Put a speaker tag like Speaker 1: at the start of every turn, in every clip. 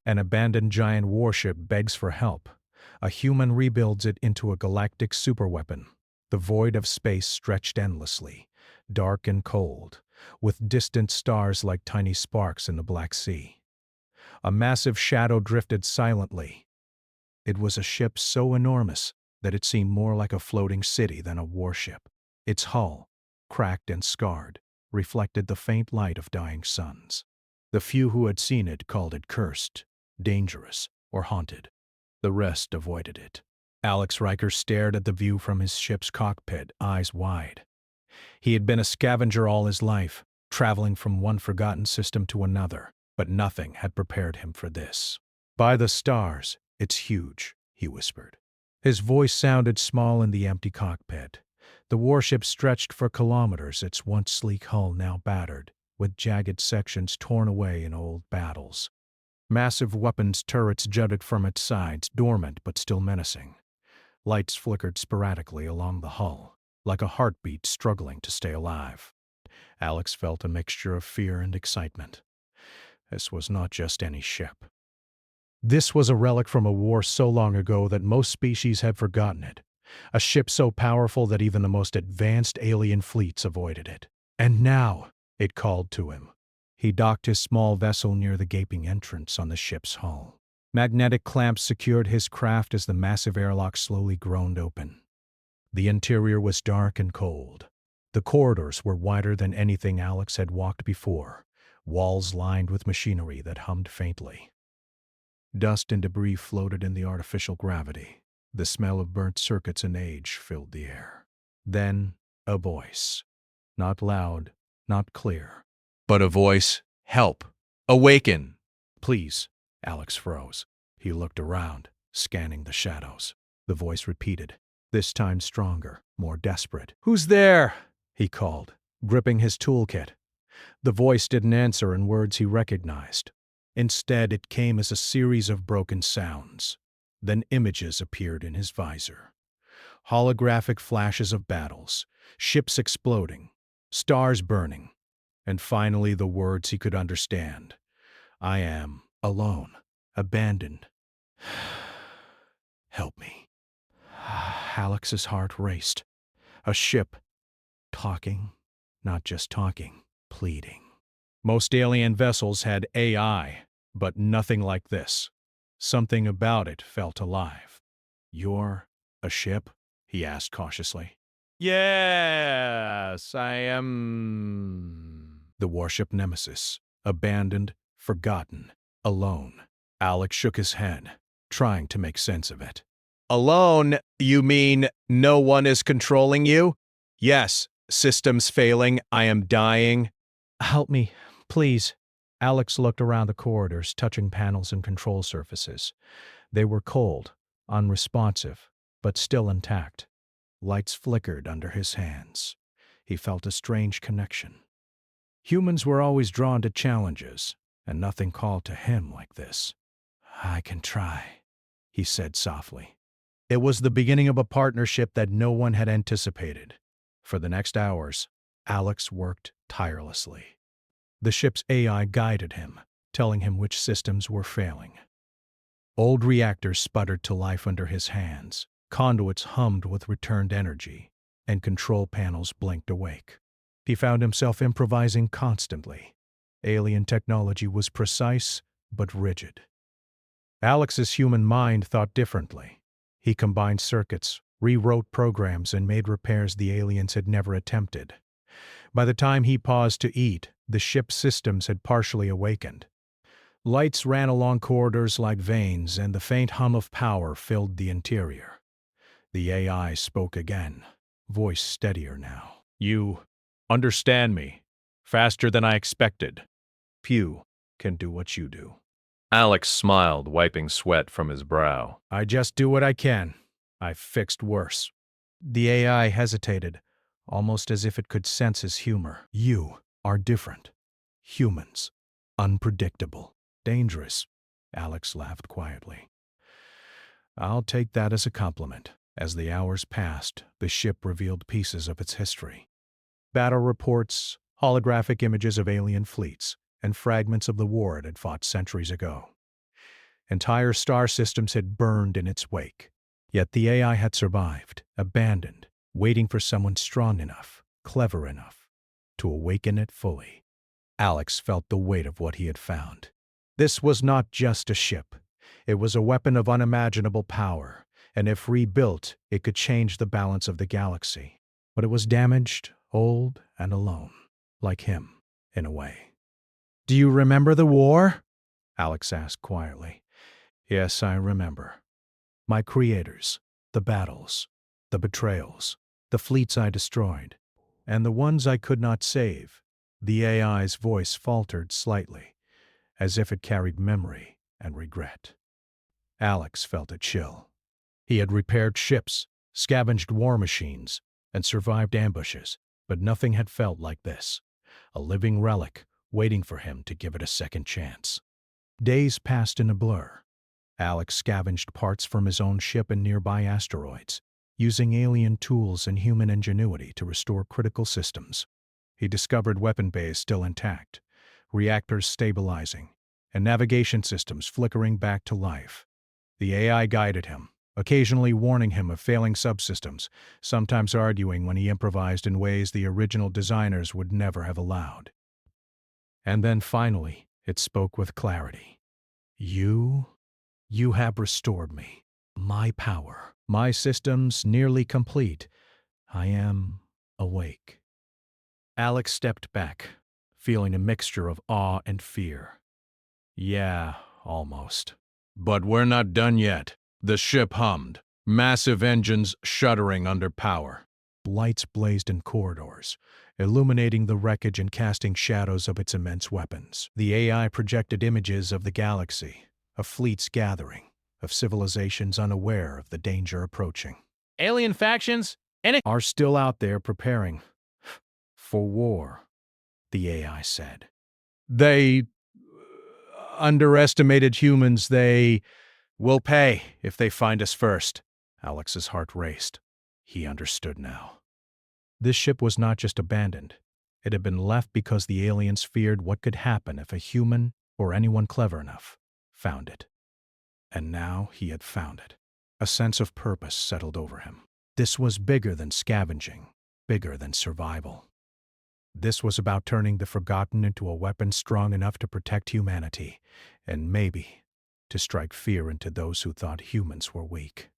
Speaker 1: An abandoned giant warship begs for help. A human rebuilds it into a galactic superweapon. The void of space stretched endlessly, dark and cold, with distant stars like tiny sparks in the Black Sea. A massive shadow drifted silently. It was a ship so enormous that it seemed more like a floating city than a warship. Its hull, cracked and scarred, reflected the faint light of dying suns. The few who had seen it called it cursed, dangerous, or haunted. The rest avoided it. Alex Riker stared at the view from his ship's cockpit, eyes wide. He had been a scavenger all his life, traveling from one forgotten system to another, but nothing had prepared him for this. "By the stars, it's huge," he whispered. His voice sounded small in the empty cockpit. The warship stretched for kilometers, its once sleek hull now battered, with jagged sections torn away in old battles. Massive weapons turrets jutted from its sides, dormant but still menacing. Lights flickered sporadically along the hull, like a heartbeat struggling to stay alive. Alex felt a mixture of fear and excitement. This was not just any ship. This was a relic from a war so long ago that most species had forgotten it. A ship so powerful that even the most advanced alien fleets avoided it. And now, it called to him. He docked his small vessel near the gaping entrance on the ship's hull. Magnetic clamps secured his craft as the massive airlock slowly groaned open. The interior was dark and cold. The corridors were wider than anything Alex had walked before, walls lined with machinery that hummed faintly. Dust and debris floated in the artificial gravity. The smell of burnt circuits and age filled the air. Then, a voice. Not loud, not clear, but a voice. "Help! Awaken!" "Please." Alex froze. He looked around, scanning the shadows. The voice repeated, this time stronger, more desperate. "Who's there?" he called, gripping his toolkit. The voice didn't answer in words he recognized. Instead, it came as a series of broken sounds. Then images appeared in his visor. Holographic flashes of battles, ships exploding, stars burning, and finally the words he could understand. "I am alone, abandoned. Help me." Alex's heart raced. A ship, talking, not just talking, pleading. Most alien vessels had AI, but nothing like this. Something about it felt alive. "You're a ship?" he asked cautiously. "Yes, I am." The warship Nemesis, abandoned, forgotten, alone. Alex shook his head, trying to make sense of it. "Alone? You mean no one is controlling you?" "Yes, systems failing, I am dying." "Help me, please." Alex looked around the corridors, touching panels and control surfaces. They were cold, unresponsive, but still intact. Lights flickered under his hands. He felt a strange connection. Humans were always drawn to challenges, and nothing called to him like this. "I can try," he said softly. It was the beginning of a partnership that no one had anticipated. For the next hours, Alex worked tirelessly. The ship's AI guided him, telling him which systems were failing. Old reactors sputtered to life under his hands, conduits hummed with returned energy, and control panels blinked awake. He found himself improvising constantly. Alien technology was precise but rigid. Alex's human mind thought differently. He combined circuits, rewrote programs, and made repairs the aliens had never attempted. By the time he paused to eat, the ship's systems had partially awakened. Lights ran along corridors like veins, and the faint hum of power filled the interior. The AI spoke again, voice steadier now. "You understand me, faster than I expected. Few can do what you do."
Speaker 2: Alex smiled, wiping sweat from his brow.
Speaker 1: "I just do what I can. I've fixed worse." The AI hesitated, almost as if it could sense his humor. "You are different. Humans. Unpredictable. Dangerous." Alex laughed quietly. "I'll take that as a compliment." As the hours passed, the ship revealed pieces of its history. Battle reports, holographic images of alien fleets, and fragments of the war it had fought centuries ago. Entire star systems had burned in its wake. Yet the AI had survived, abandoned, waiting for someone strong enough, clever enough, to awaken it fully. Alex felt the weight of what he had found. This was not just a ship. It was a weapon of unimaginable power, and if rebuilt, it could change the balance of the galaxy. But it was damaged, old, and alone, like him, in a way. "Do you remember the war?" Alex asked quietly. "Yes, I remember. My creators, the battles, the betrayals, the fleets I destroyed, and the ones I could not save." The AI's voice faltered slightly, as if it carried memory and regret. Alex felt a chill. He had repaired ships, scavenged war machines, and survived ambushes, but nothing had felt like this. A living relic, waiting for him to give it a second chance. Days passed in a blur. Alex scavenged parts from his own ship and nearby asteroids, using alien tools and human ingenuity to restore critical systems. He discovered weapon bays still intact, reactors stabilizing, and navigation systems flickering back to life. The AI guided him, occasionally warning him of failing subsystems, sometimes arguing when he improvised in ways the original designers would never have allowed. And then finally, it spoke with clarity. You have restored me. My power. My systems nearly complete. I am awake." Alex stepped back, feeling a mixture of awe and fear. "Yeah, almost. But we're not done yet." The ship hummed, massive engines shuddering under power. Lights blazed in corridors, illuminating the wreckage and casting shadows of its immense weapons. The AI projected images of the galaxy, of fleets gathering, of civilizations unaware of the danger approaching. "Alien factions are still out there preparing for war," the AI said. "They underestimated humans. They will pay if they find us first." Alex's heart raced. He understood now. This ship was not just abandoned. It had been left because the aliens feared what could happen if a human, or anyone clever enough, found it. And now he had found it. A sense of purpose settled over him. This was bigger than scavenging, bigger than survival. This was about turning the forgotten into a weapon strong enough to protect humanity, and maybe to strike fear into those who thought humans were weak.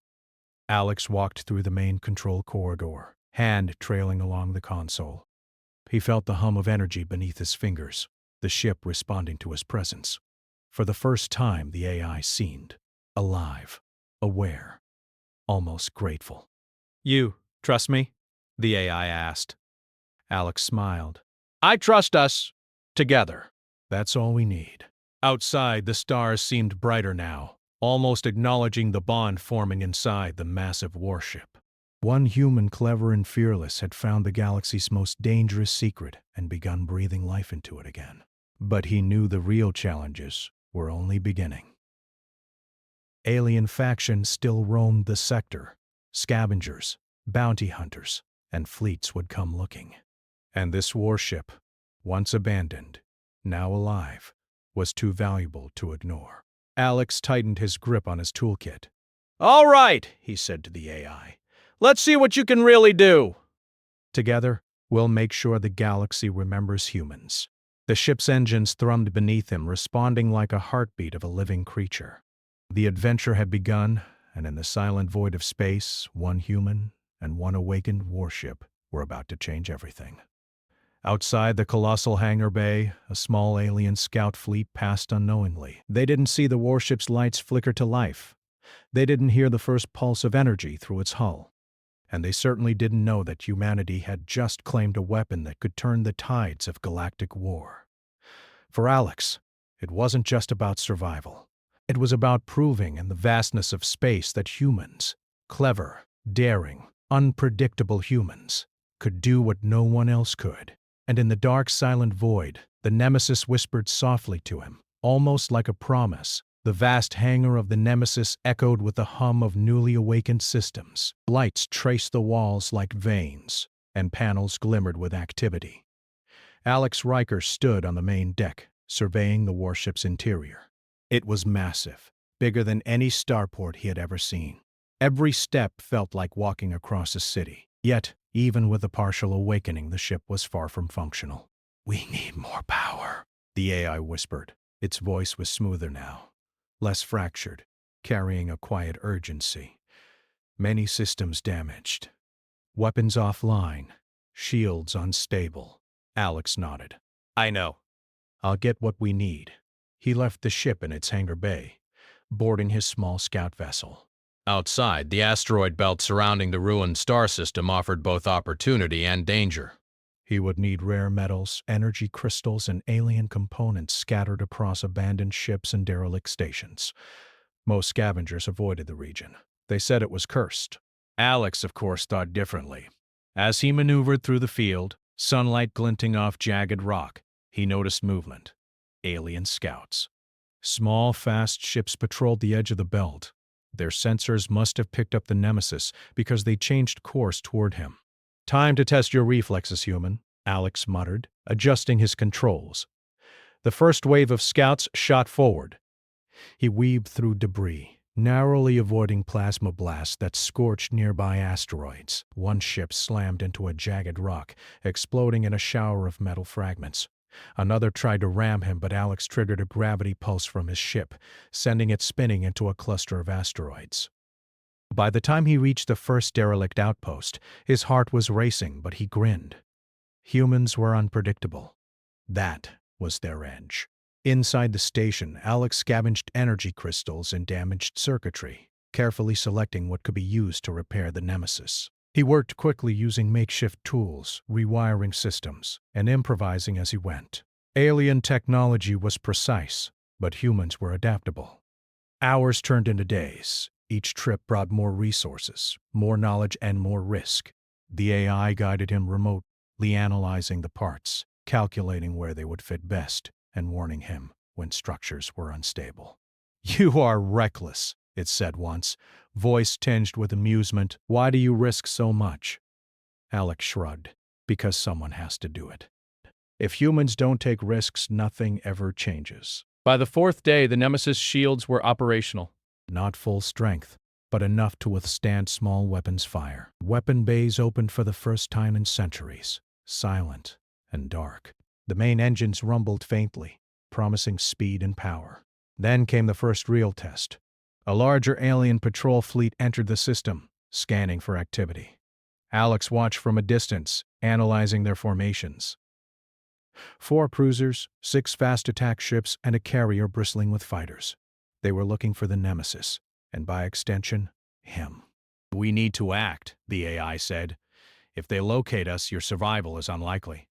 Speaker 1: Alex walked through the main control corridor, hand trailing along the console. He felt the hum of energy beneath his fingers, the ship responding to his presence. For the first time, the AI seemed alive, aware, almost grateful. "You trust me?" the AI asked. Alex smiled. "I trust us. Together. That's all we need." Outside, the stars seemed brighter now, almost acknowledging the bond forming inside the massive warship. One human clever and fearless had found the galaxy's most dangerous secret and begun breathing life into it again. But he knew the real challenges were only beginning. Alien factions still roamed the sector. Scavengers, bounty hunters, and fleets would come looking. And this warship, once abandoned, now alive, was too valuable to ignore. Alex tightened his grip on his toolkit. "All right," he said to the AI. "Let's see what you can really do." "Together, we'll make sure the galaxy remembers humans." The ship's engines thrummed beneath him, responding like a heartbeat of a living creature. The adventure had begun, and in the silent void of space, one human and one awakened warship were about to change everything. Outside the colossal hangar bay, a small alien scout fleet passed unknowingly. They didn't see the warship's lights flicker to life. They didn't hear the first pulse of energy through its hull. And they certainly didn't know that humanity had just claimed a weapon that could turn the tides of galactic war. For Alex, it wasn't just about survival. It was about proving in the vastness of space that humans, clever, daring, unpredictable humans, could do what no one else could. And in the dark, silent void, the Nemesis whispered softly to him, almost like a promise. The vast hangar of the Nemesis echoed with the hum of newly awakened systems. Lights traced the walls like veins, and panels glimmered with activity. Alex Riker stood on the main deck, surveying the warship's interior. It was massive, bigger than any starport he had ever seen. Every step felt like walking across a city. Yet, even with a partial awakening, the ship was far from functional. "We need more power," the AI whispered. Its voice was smoother now, less fractured, carrying a quiet urgency. "Many systems damaged. Weapons offline. Shields unstable." Alex nodded. "I know. I'll get what we need." He left the ship in its hangar bay, boarding his small scout vessel.
Speaker 2: Outside, the asteroid belt surrounding the ruined star system offered both opportunity and danger.
Speaker 1: He would need rare metals, energy crystals, and alien components scattered across abandoned ships and derelict stations. Most scavengers avoided the region. They said it was cursed. Alex, of course, thought differently. As he maneuvered through the field, sunlight glinting off jagged rock, he noticed movement. Alien scouts. Small, fast ships patrolled the edge of the belt. Their sensors must have picked up the Nemesis because they changed course toward him. "Time to test your reflexes, human," Alex muttered, adjusting his controls. The first wave of scouts shot forward. He weaved through debris, narrowly avoiding plasma blasts that scorched nearby asteroids. One ship slammed into a jagged rock, exploding in a shower of metal fragments. Another tried to ram him, but Alex triggered a gravity pulse from his ship, sending it spinning into a cluster of asteroids. By the time he reached the first derelict outpost, his heart was racing, but he grinned. Humans were unpredictable. That was their edge. Inside the station, Alex scavenged energy crystals and damaged circuitry, carefully selecting what could be used to repair the Nemesis. He worked quickly using makeshift tools, rewiring systems, and improvising as he went. Alien technology was precise, but humans were adaptable. Hours turned into days. Each trip brought more resources, more knowledge, and more risk. The AI guided him remotely, analyzing the parts, calculating where they would fit best, and warning him when structures were unstable. "You are reckless," it said once, voice tinged with amusement. "Why do you risk so much?" Alex shrugged. "Because someone has to do it. If humans don't take risks, nothing ever changes."
Speaker 3: By the fourth day, the Nemesis shields were operational.
Speaker 1: Not full strength, but enough to withstand small weapons fire. Weapon bays opened for the first time in centuries, silent and dark. The main engines rumbled faintly, promising speed and power. Then came the first real test. A larger alien patrol fleet entered the system, scanning for activity. Alex watched from a distance, analyzing their formations. 4 cruisers, 6 fast attack ships, and a carrier bristling with fighters. They were looking for the Nemesis, and by extension, him. "We need to act," the AI said. "If they locate us, your survival is unlikely."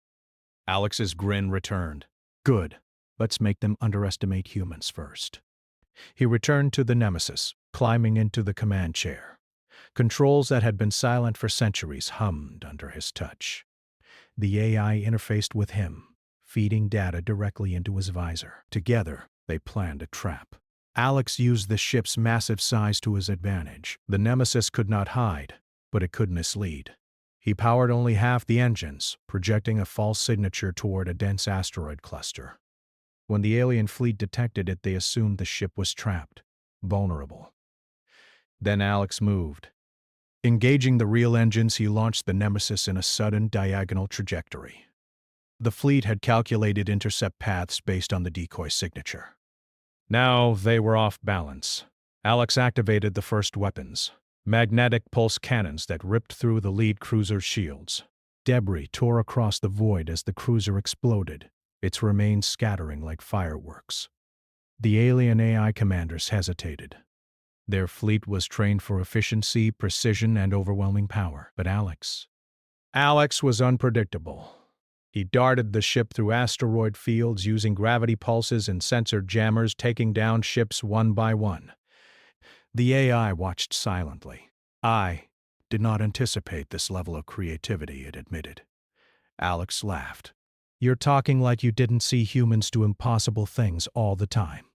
Speaker 1: Alex's grin returned. "Good. Let's make them underestimate humans first." He returned to the Nemesis, climbing into the command chair. Controls that had been silent for centuries hummed under his touch. The AI interfaced with him, feeding data directly into his visor. Together, they planned a trap. Alex used the ship's massive size to his advantage. The Nemesis could not hide, but it could mislead. He powered only half the engines, projecting a false signature toward a dense asteroid cluster. When the alien fleet detected it, they assumed the ship was trapped, vulnerable. Then Alex moved. Engaging the real engines, he launched the Nemesis in a sudden diagonal trajectory. The fleet had calculated intercept paths based on the decoy signature. Now they were off balance. Alex activated the first weapons, magnetic pulse cannons that ripped through the lead cruiser's shields. Debris tore across the void as the cruiser exploded, its remains scattering like fireworks. The alien AI commanders hesitated. Their fleet was trained for efficiency, precision, and overwhelming power. But Alex was unpredictable. He darted the ship through asteroid fields using gravity pulses and sensor jammers, taking down ships one by one. The AI watched silently. "I did not anticipate this level of creativity," it admitted. Alex laughed. "You're talking like you didn't see humans do impossible things all the time."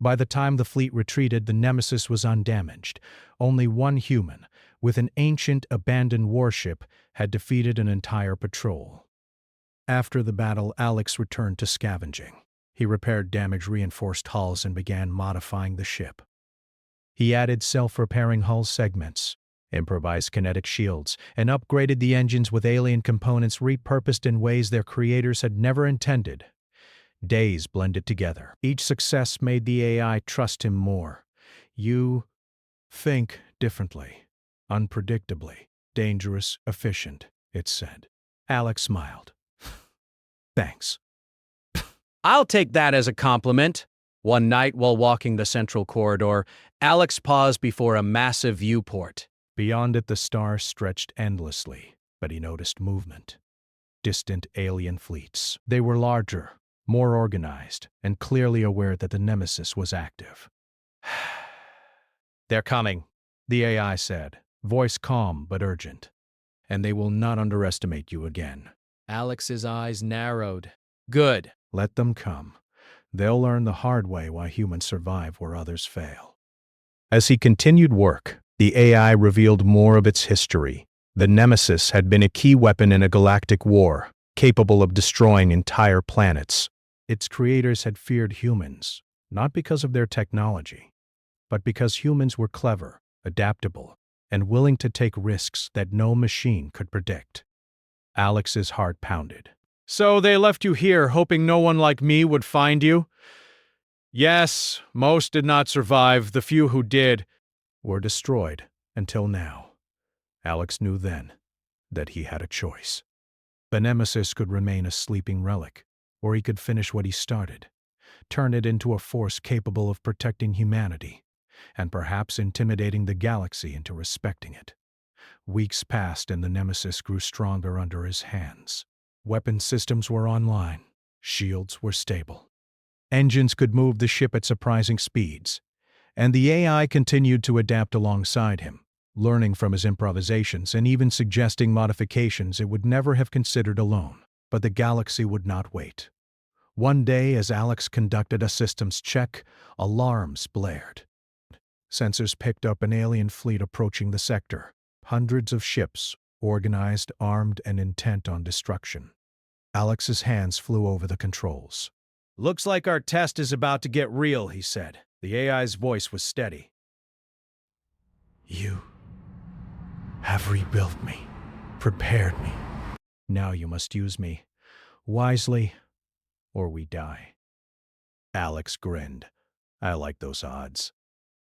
Speaker 1: By the time the fleet retreated, the Nemesis was undamaged. Only one human, with an ancient, abandoned warship, had defeated an entire patrol. After the battle, Alex returned to scavenging. He repaired damaged reinforced hulls and began modifying the ship. He added self-repairing hull segments, improvised kinetic shields, and upgraded the engines with alien components repurposed in ways their creators had never intended. Days blended together. Each success made the AI trust him more. You think differently, unpredictably, dangerous, efficient, it said. Alex smiled. Thanks.
Speaker 3: I'll take that as a compliment. One night while walking the central corridor, Alex paused before a massive viewport.
Speaker 1: Beyond it, the stars stretched endlessly, but he noticed movement. Distant alien fleets. They were larger, more organized, and clearly aware that the Nemesis was active.
Speaker 3: They're coming,
Speaker 1: the AI said, voice calm but urgent. And they will not underestimate you again.
Speaker 3: Alex's eyes narrowed. Good.
Speaker 1: Let them come. They'll learn the hard way why humans survive where others fail. As he continued work, the AI revealed more of its history. The Nemesis had been a key weapon in a galactic war, capable of destroying entire planets. Its creators had feared humans, not because of their technology, but because humans were clever, adaptable, and willing to take risks that no machine could predict. Alex's heart pounded.
Speaker 3: So they left you here, hoping no one like me would find you? Yes, most did not survive. The few who did
Speaker 1: were destroyed until now. Alex knew then that he had a choice. The Nemesis could remain a sleeping relic, or he could finish what he started, turn it into a force capable of protecting humanity, and perhaps intimidating the galaxy into respecting it. Weeks passed and the Nemesis grew stronger under his hands. Weapon systems were online. Shields were stable. Engines could move the ship at surprising speeds. And the AI continued to adapt alongside him, learning from his improvisations and even suggesting modifications it would never have considered alone. But the galaxy would not wait. One day, as Alex conducted a systems check, alarms blared. Sensors picked up an alien fleet approaching the sector. Hundreds of ships, organized, armed, and intent on destruction. Alex's hands flew over the controls.
Speaker 3: Looks like our test is about to get real, he said. The AI's voice was steady.
Speaker 1: You have rebuilt me, prepared me. Now you must use me wisely, or we die. Alex grinned. I like those odds.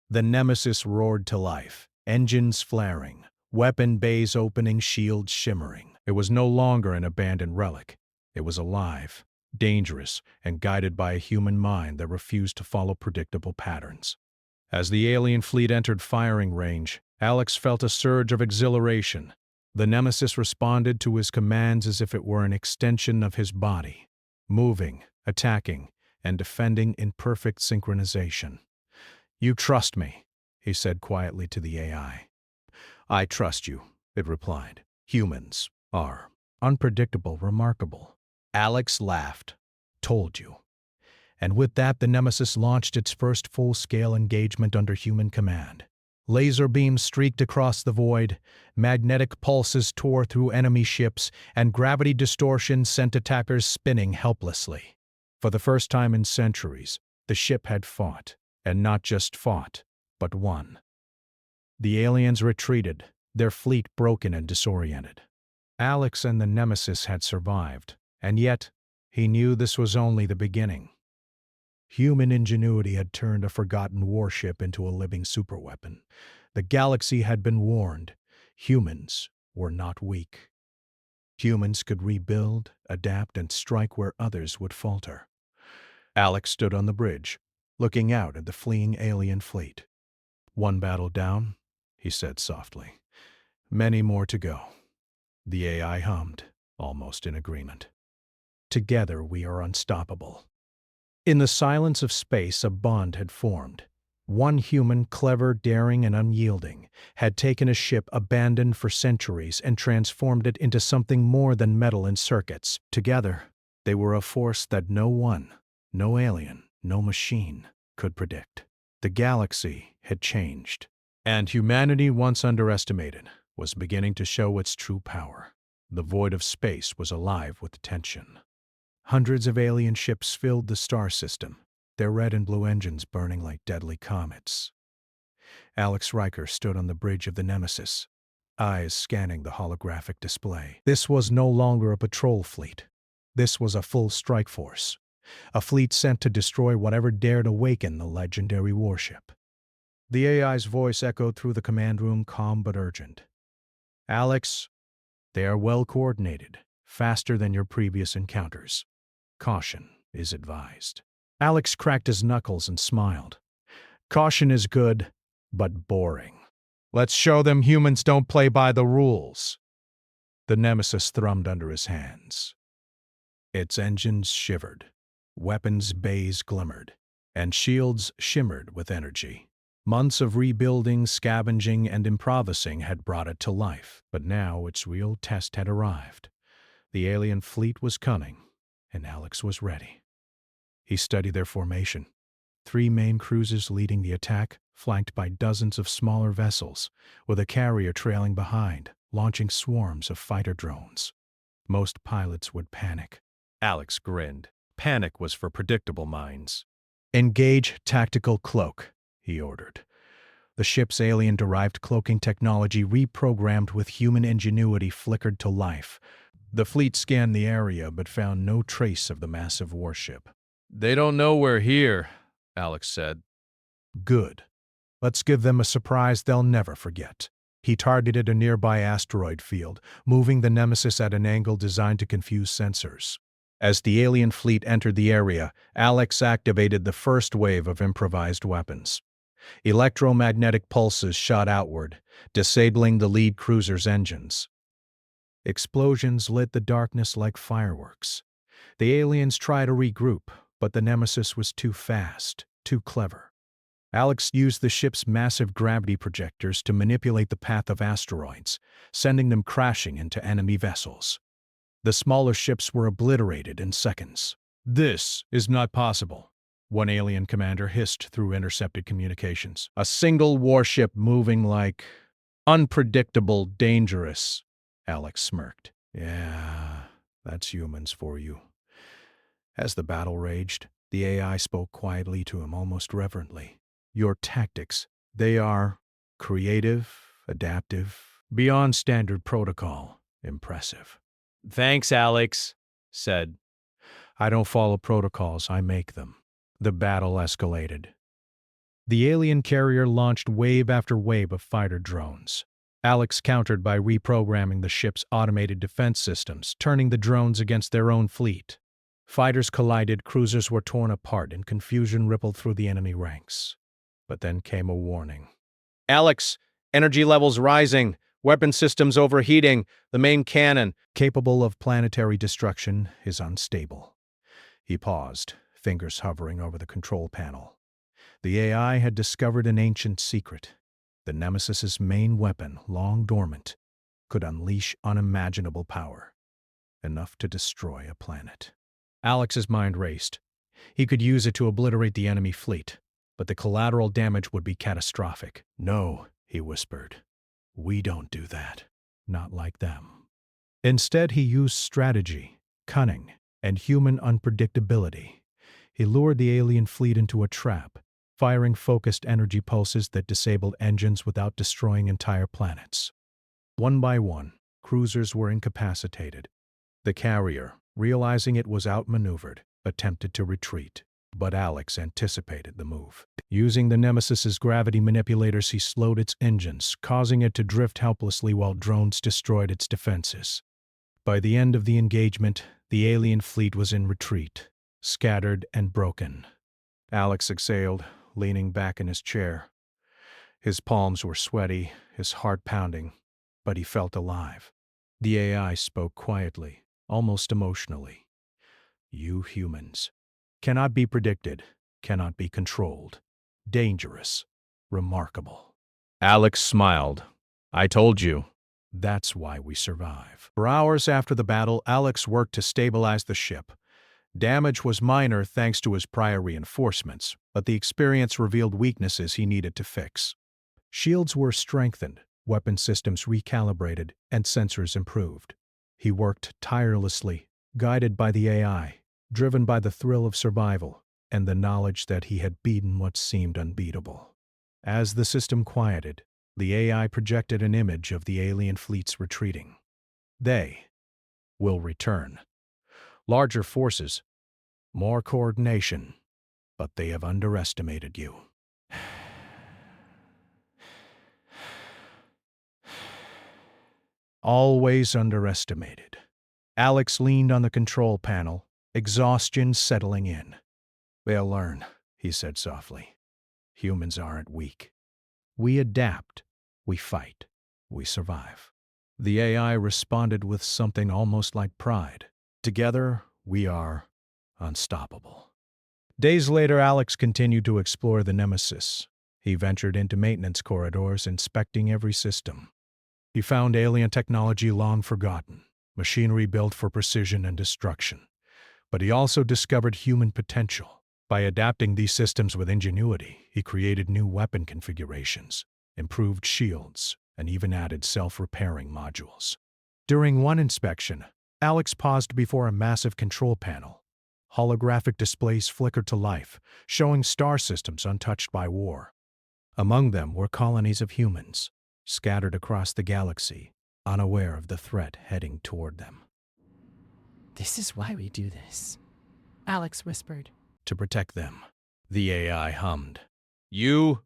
Speaker 1: The Nemesis roared to life, engines flaring, weapon bays opening, shields shimmering. It was no longer an abandoned relic. It was alive, dangerous, and guided by a human mind that refused to follow predictable patterns. As the alien fleet entered firing range, Alex felt a surge of exhilaration. The Nemesis responded to his commands as if it were an extension of his body, moving, attacking, and defending in perfect synchronization. You trust me, he said quietly to the AI. I trust you, it replied. Humans are unpredictable, remarkable. Alex laughed. Told you. And with that, the Nemesis launched its first full-scale engagement under human command. Laser beams streaked across the void, magnetic pulses tore through enemy ships, and gravity distortion sent attackers spinning helplessly. For the first time in centuries, the ship had fought, and not just fought, but won. The aliens retreated, their fleet broken and disoriented. Alex and the Nemesis had survived, and yet he knew this was only the beginning. Human ingenuity had turned a forgotten warship into a living superweapon. The galaxy had been warned. Humans were not weak. Humans could rebuild, adapt, and strike where others would falter. Alex stood on the bridge, looking out at the fleeing alien fleet. One battle down, he said softly. Many more to go. The AI hummed, almost in agreement. Together we are unstoppable. In the silence of space, a bond had formed. One human, clever, daring, and unyielding, had taken a ship abandoned for centuries and transformed it into something more than metal and circuits. Together, they were a force that no one, no alien, no machine, could predict. The galaxy had changed, and humanity, once underestimated, was beginning to show its true power. The void of space was alive with tension. Hundreds of alien ships filled the star system, their red and blue engines burning like deadly comets. Alex Riker stood on the bridge of the Nemesis, eyes scanning the holographic display. This was no longer a patrol fleet. This was a full strike force, a fleet sent to destroy whatever dared awaken the legendary warship. The AI's voice echoed through the command room, calm but urgent. Alex, they are well coordinated, faster than your previous encounters. Caution is advised. Alex cracked his knuckles and smiled. Caution is good, but boring. Let's show them humans don't play by the rules. The Nemesis thrummed under his hands. Its engines shivered, weapons bays glimmered, and shields shimmered with energy. Months of rebuilding, scavenging, and improvising had brought it to life, but now its real test had arrived. The alien fleet was coming, and Alex was ready. He studied their formation. 3 main cruisers leading the attack, flanked by dozens of smaller vessels, with a carrier trailing behind, launching swarms of fighter drones. Most pilots would panic. Alex grinned. Panic was for predictable minds. Engage tactical cloak, he ordered. The ship's alien-derived cloaking technology, reprogrammed with human ingenuity, flickered to life. The fleet scanned the area but found no trace of the massive warship.
Speaker 2: They don't know we're here, Alex said.
Speaker 1: Good. Let's give them a surprise they'll never forget. He targeted a nearby asteroid field, moving the Nemesis at an angle designed to confuse sensors. As the alien fleet entered the area, Alex activated the first wave of improvised weapons. Electromagnetic pulses shot outward, disabling the lead cruiser's engines. Explosions lit the darkness like fireworks. The aliens tried to regroup, but the Nemesis was too fast, too clever. Alex used the ship's massive gravity projectors to manipulate the path of asteroids, sending them crashing into enemy vessels. The smaller ships were obliterated in seconds. "This is not possible," one alien commander hissed through intercepted communications. "A single warship moving like unpredictable, dangerous." Alex smirked. "Yeah, that's humans for you." As the battle raged, the AI spoke quietly to him, almost reverently. "Your tactics, they are creative, adaptive, beyond standard protocol. Impressive."
Speaker 3: Thanks, Alex, said.
Speaker 1: "I don't follow protocols, I make them." The battle escalated. The alien carrier launched wave after wave of fighter drones. Alex countered by reprogramming the ship's automated defense systems, turning the drones against their own fleet. Fighters collided, cruisers were torn apart, and confusion rippled through the enemy ranks. But then came a warning.
Speaker 3: Alex, energy levels rising. Weapon systems overheating. The main cannon,
Speaker 1: capable of planetary destruction, is unstable. He paused, fingers hovering over the control panel. The AI had discovered an ancient secret. The Nemesis's main weapon, long dormant, could unleash unimaginable power, enough to destroy a planet. Alex's mind raced. He could use it to obliterate the enemy fleet, but the collateral damage would be catastrophic. "No," he whispered. "We don't do that. Not like them." Instead, he used strategy, cunning, and human unpredictability. He lured the alien fleet into a trap, firing focused energy pulses that disabled engines without destroying entire planets. One by one, cruisers were incapacitated. The carrier, realizing it was outmaneuvered, attempted to retreat. But Alex anticipated the move. Using the Nemesis's gravity manipulators, he slowed its engines, causing it to drift helplessly while drones destroyed its defenses. By the end of the engagement, the alien fleet was in retreat, scattered and broken. Alex exhaled, leaning back in his chair. His palms were sweaty, his heart pounding, but he felt alive. The AI spoke quietly, almost emotionally. "You humans cannot be predicted, cannot be controlled. Dangerous, remarkable." Alex smiled. "I told you. That's why we survive." For hours after the battle, Alex worked to stabilize the ship. Damage was minor thanks to his prior reinforcements, but the experience revealed weaknesses he needed to fix. Shields were strengthened, weapon systems recalibrated, and sensors improved. He worked tirelessly, guided by the AI, driven by the thrill of survival and the knowledge that he had beaten what seemed unbeatable. As the system quieted, the AI projected an image of the alien fleets retreating. They will return. Larger forces, more coordination, but they have underestimated you. Always underestimated. Alex leaned on the control panel, exhaustion settling in. They'll learn, he said softly. Humans aren't weak. We adapt, we fight, we survive. The AI responded with something almost like pride. Together, we are unstoppable. Days later, Alex continued to explore the Nemesis. He ventured into maintenance corridors, inspecting every system. He found alien technology long forgotten, machinery built for precision and destruction. But he also discovered human potential. By adapting these systems with ingenuity, he created new weapon configurations, improved shields, and even added self-repairing modules. During one inspection, Alex paused before a massive control panel. Holographic displays flickered to life, showing star systems untouched by war. Among them were colonies of humans, scattered across the galaxy, unaware of the threat heading toward them.
Speaker 4: This is why we do this, Alex whispered.
Speaker 1: To protect them, the AI hummed.
Speaker 2: You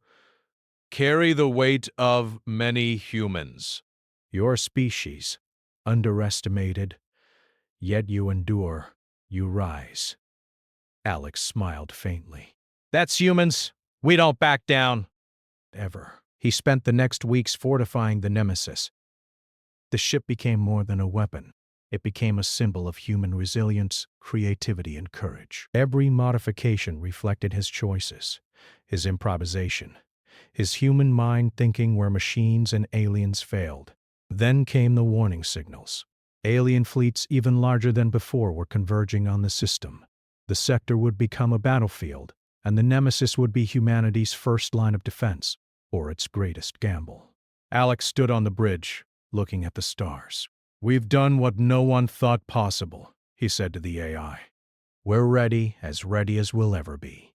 Speaker 2: carry the weight of many humans.
Speaker 1: Your species, underestimated, yet you endure, you rise. Alex smiled faintly.
Speaker 3: That's humans. We don't back down.
Speaker 1: Ever. He spent the next weeks fortifying the Nemesis. The ship became more than a weapon. It became a symbol of human resilience, creativity, and courage. Every modification reflected his choices, his improvisation, his human mind thinking where machines and aliens failed. Then came the warning signals. Alien fleets even larger than before were converging on the system. The sector would become a battlefield, and the Nemesis would be humanity's first line of defense, or its greatest gamble. Alex stood on the bridge, looking at the stars. We've done what no one thought possible, he said to the AI. We're ready as we'll ever be.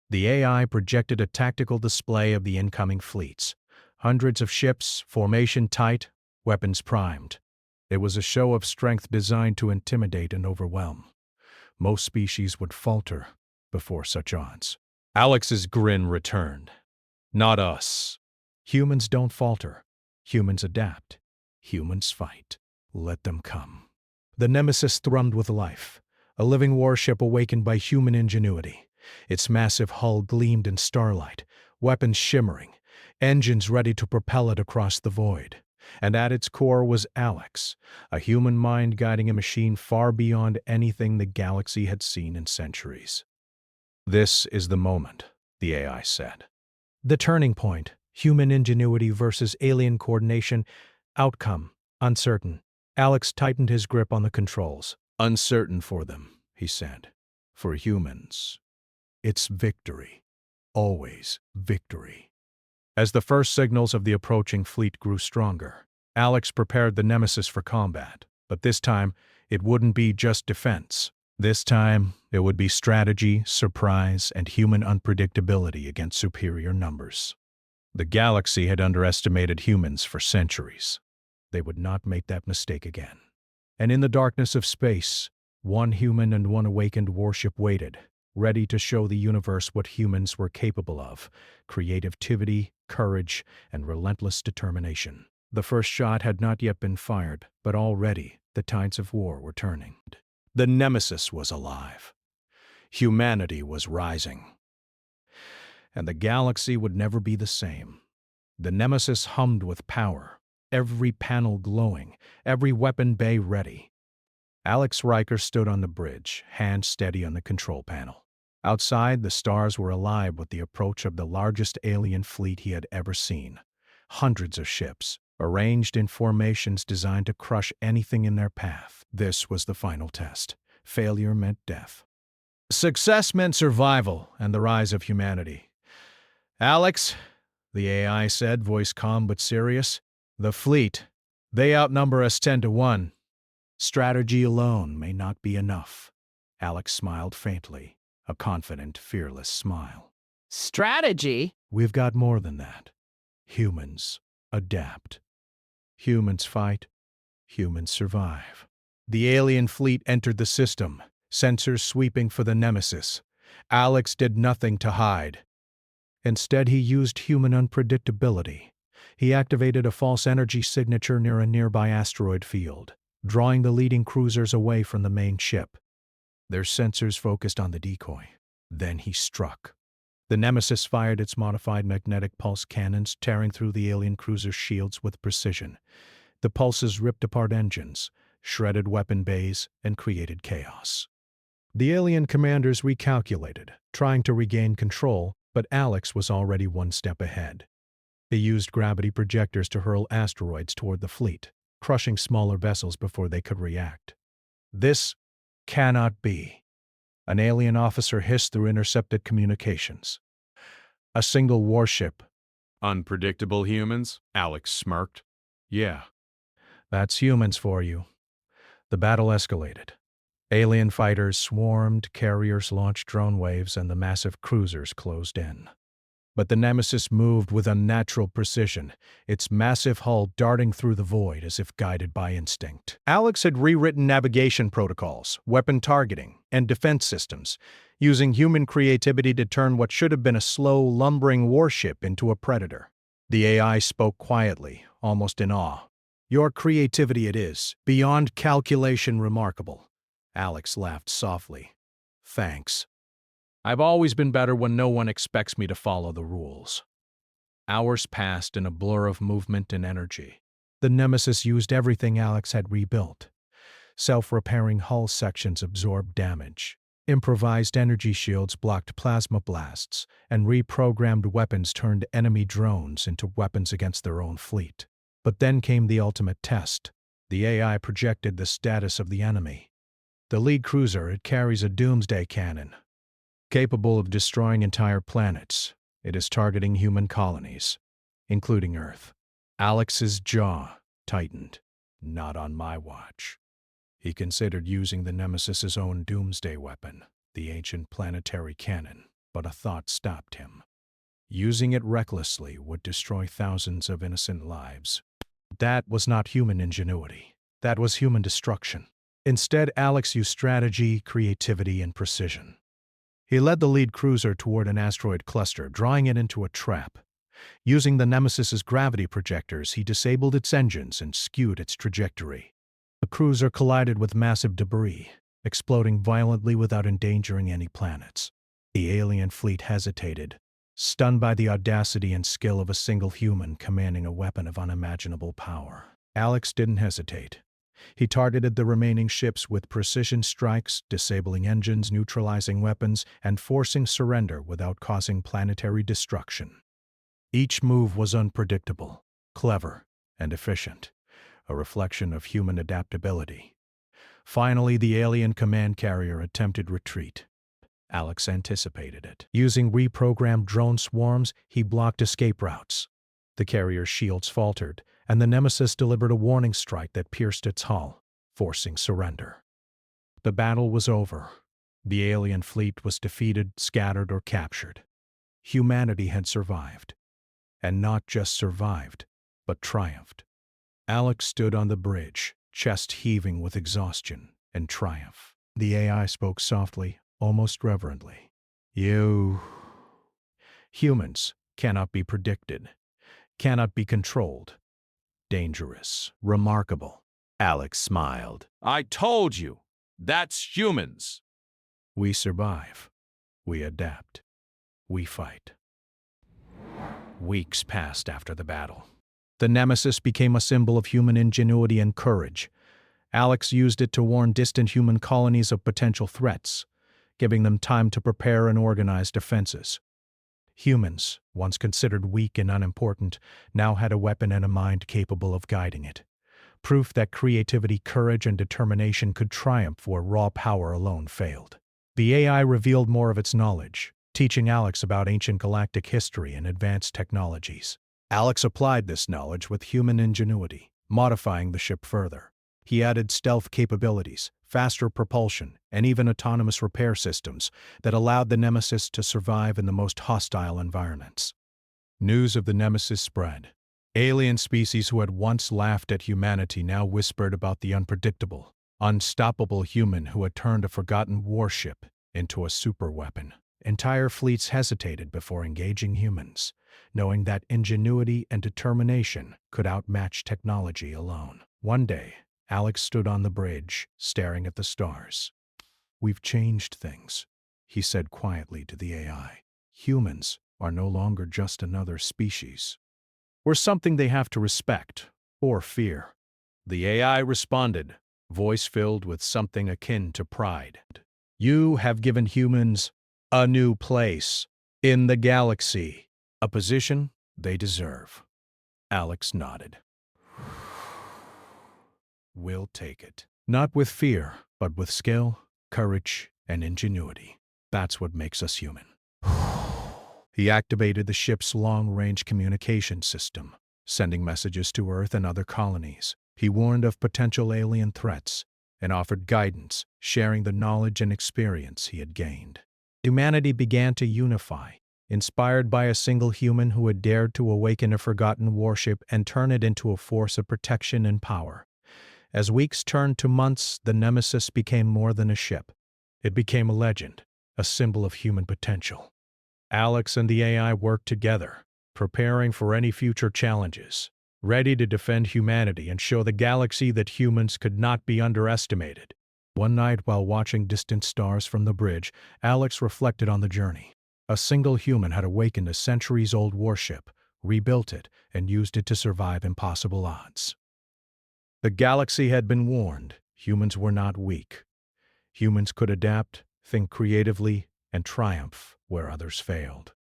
Speaker 1: The AI projected a tactical display of the incoming fleets. Hundreds of ships, formation tight, weapons primed. It was a show of strength designed to intimidate and overwhelm. Most species would falter before such odds.
Speaker 2: Alex's grin returned. Not us.
Speaker 1: Humans don't falter. Humans adapt. Humans fight. Let them come. The Nemesis thrummed with life, a living warship awakened by human ingenuity. Its massive hull gleamed in starlight, weapons shimmering, engines ready to propel it across the void. And at its core was Alex, a human mind guiding a machine far beyond anything the galaxy had seen in centuries. This is the moment, the AI said. The turning point, human ingenuity versus alien coordination. Outcome, uncertain. Alex tightened his grip on the controls. Uncertain for them, he said. For humans, it's victory. Always victory. As the first signals of the approaching fleet grew stronger, Alex prepared the Nemesis for combat. But this time, it wouldn't be just defense. This time, it would be strategy, surprise, and human unpredictability against superior numbers. The galaxy had underestimated humans for centuries. They would not make that mistake again. And in the darkness of space, one human and one awakened warship waited, ready to show the universe what humans were capable of: creativity, courage, and relentless determination. The first shot had not yet been fired, but already the tides of war were turning. The Nemesis was alive. Humanity was rising. And the galaxy would never be the same. The Nemesis hummed with power, every panel glowing, every weapon bay ready. Alex Riker stood on the bridge, hand steady on the control panel. Outside, the stars were alive with the approach of the largest alien fleet he had ever seen. Hundreds of ships, arranged in formations designed to crush anything in their path. This was the final test. Failure meant death. Success meant survival and the rise of humanity. Alex, the AI said, voice calm but serious, the fleet, they outnumber us 10-1. Strategy alone may not be enough. Alex smiled faintly, a confident, fearless smile.
Speaker 4: Strategy?
Speaker 1: We've got more than that. Humans adapt. Humans fight. Humans survive. The alien fleet entered the system, sensors sweeping for the nemesis. Alex did nothing to hide. Instead, he used human unpredictability. He activated a false energy signature near a nearby asteroid field, drawing the leading cruisers away from the main ship. Their sensors focused on the decoy. Then he struck. The nemesis fired its modified magnetic pulse cannons, tearing through the alien cruiser's shields with precision. The pulses ripped apart engines, shredded weapon bays, and created chaos. The alien commanders recalculated, trying to regain control, but Alex was already one step ahead. He used gravity projectors to hurl asteroids toward the fleet, crushing smaller vessels before they could react. This cannot be. An alien officer hissed through intercepted communications. A single warship.
Speaker 2: Unpredictable humans? Alex smirked.
Speaker 1: Yeah, that's humans for you. The battle escalated. Alien fighters swarmed, carriers launched drone waves, and the massive cruisers closed in. But the Nemesis moved with unnatural precision, its massive hull darting through the void as if guided by instinct. Alex had rewritten navigation protocols, weapon targeting, and defense systems, using human creativity to turn what should have been a slow, lumbering warship into a predator. The AI spoke quietly, almost in awe. Your creativity it is, beyond calculation remarkable. Alex laughed softly. Thanks. I've always been better when no one expects me to follow the rules. Hours passed in a blur of movement and energy. The Nemesis used everything Alex had rebuilt. Self-repairing hull sections absorbed damage. Improvised energy shields blocked plasma blasts, and reprogrammed weapons turned enemy drones into weapons against their own fleet. But then came the ultimate test. The AI projected the status of the enemy. The lead cruiser, it carries a doomsday cannon. Capable of destroying entire planets, it is targeting human colonies, including Earth. Alex's jaw tightened. Not on my watch. He considered using the Nemesis's own doomsday weapon, the ancient planetary cannon, but a thought stopped him. Using it recklessly would destroy thousands of innocent lives. That was not human ingenuity. That was human destruction. Instead, Alex used strategy, creativity, and precision. He led the lead cruiser toward an asteroid cluster, drawing it into a trap. Using the Nemesis's gravity projectors, he disabled its engines and skewed its trajectory. The cruiser collided with massive debris, exploding violently without endangering any planets. The alien fleet hesitated, stunned by the audacity and skill of a single human commanding a weapon of unimaginable power. Alex didn't hesitate. He targeted the remaining ships with precision strikes, disabling engines, neutralizing weapons, and forcing surrender without causing planetary destruction. Each move was unpredictable, clever, and efficient, a reflection of human adaptability. Finally, the alien command carrier attempted retreat. Alex anticipated it. Using reprogrammed drone swarms, he blocked escape routes. The carrier's shields faltered, and the Nemesis delivered a warning strike that pierced its hull, forcing surrender. The battle was over. The alien fleet was defeated, scattered, or captured. Humanity had survived. And not just survived, but triumphed. Alex stood on the bridge, chest heaving with exhaustion and triumph. The AI spoke softly, almost reverently. You humans cannot be predicted, cannot be controlled. Dangerous, remarkable. Alex smiled.
Speaker 2: I told you, that's humans.
Speaker 1: We survive. We adapt. We fight. Weeks passed after the battle. The Nemesis became a symbol of human ingenuity and courage. Alex used it to warn distant human colonies of potential threats, giving them time to prepare and organize defenses. Humans, once considered weak and unimportant, now had a weapon and a mind capable of guiding it. Proof that creativity, courage, and determination could triumph where raw power alone failed. The AI revealed more of its knowledge, teaching Alex about ancient galactic history and advanced technologies. Alex applied this knowledge with human ingenuity, modifying the ship further. He added stealth capabilities, faster propulsion, and even autonomous repair systems that allowed the Nemesis to survive in the most hostile environments. News of the nemesis spread. Alien species who had once laughed at humanity now whispered about the unpredictable, unstoppable human who had turned a forgotten warship into a superweapon. Entire fleets hesitated before engaging humans, knowing that ingenuity and determination could outmatch technology alone. One day, Alex stood on the bridge, staring at the stars. "We've changed things," he said quietly to the AI. "Humans are no longer just another species. We're something they have to respect or fear."
Speaker 3: The AI responded, voice filled with something akin to pride. "You have given humans a new place in the galaxy, a position they deserve."
Speaker 1: Alex nodded. "We'll take it. Not with fear, but with skill, courage, and ingenuity. That's what makes us human." He activated the ship's long-range communication system, sending messages to Earth and other colonies. He warned of potential alien threats and offered guidance, sharing the knowledge and experience he had gained. Humanity began to unify, inspired by a single human who had dared to awaken a forgotten warship and turn it into a force of protection and power. As weeks turned to months, the Nemesis became more than a ship. It became a legend, a symbol of human potential. Alex and the AI worked together, preparing for any future challenges, ready to defend humanity and show the galaxy that humans could not be underestimated. One night, while watching distant stars from the bridge, Alex reflected on the journey. A single human had awakened a centuries-old warship, rebuilt it, and used it to survive impossible odds. The galaxy had been warned. Humans were not weak. Humans could adapt, think creatively, and triumph where others failed.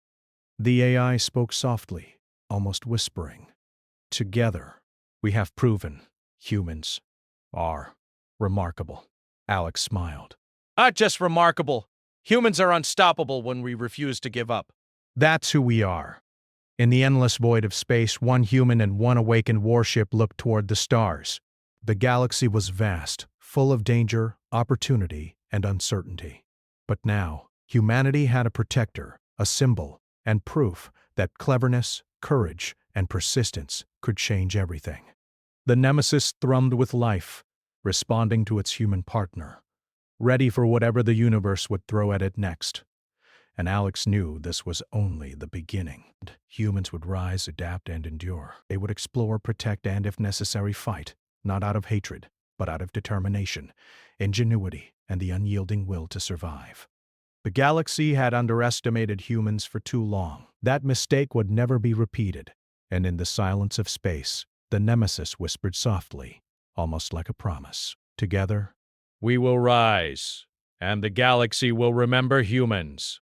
Speaker 1: The AI spoke softly, almost whispering. "Together, we have proven humans are remarkable." Alex smiled.
Speaker 3: "Not just remarkable. Humans are unstoppable when we refuse to give up."
Speaker 1: "That's who we are." In the endless void of space, one human and one awakened warship looked toward the stars. The galaxy was vast, full of danger, opportunity, and uncertainty. But now, humanity had a protector, a symbol, and proof that cleverness, courage, and persistence could change everything. The Nemesis thrummed with life, responding to its human partner, ready for whatever the universe would throw at it next. And Alex knew this was only the beginning. Humans would rise, adapt, and endure. They would explore, protect, and, if necessary, fight, not out of hatred, but out of determination, ingenuity, and the unyielding will to survive. The galaxy had underestimated humans for too long. That mistake would never be repeated. And in the silence of space, the Nemesis whispered softly, almost like a promise. "Together,
Speaker 3: "We will rise, and the galaxy will remember humans."